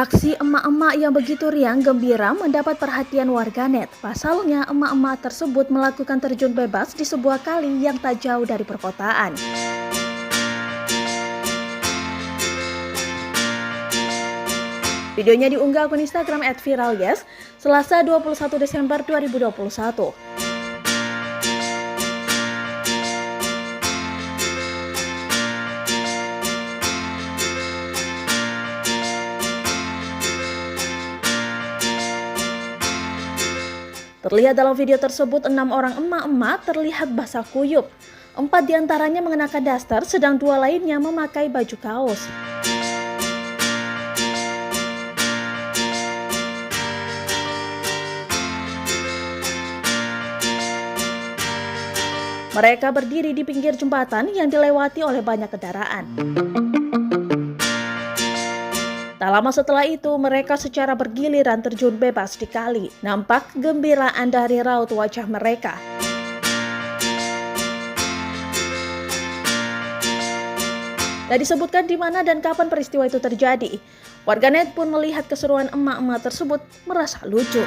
Aksi emak-emak yang begitu riang gembira mendapat perhatian warganet. Pasalnya, emak-emak tersebut melakukan terjun bebas di sebuah kali yang tak jauh dari perkotaan. Videonya diunggah akun Instagram @viralyes Selasa 21 Desember 2021. Terlihat dalam video tersebut 6 orang emak-emak terlihat basah kuyup. 4 diantaranya mengenakan daster, sedang 2 lainnya memakai baju kaos. Mereka berdiri di pinggir jembatan yang dilewati oleh banyak kendaraan. Tak lama setelah itu, mereka secara bergiliran terjun bebas di kali. Nampak kegembiraan dari raut wajah mereka. Tak disebutkan di mana dan kapan peristiwa itu terjadi. Warganet pun melihat keseruan emak-emak tersebut merasa lucu.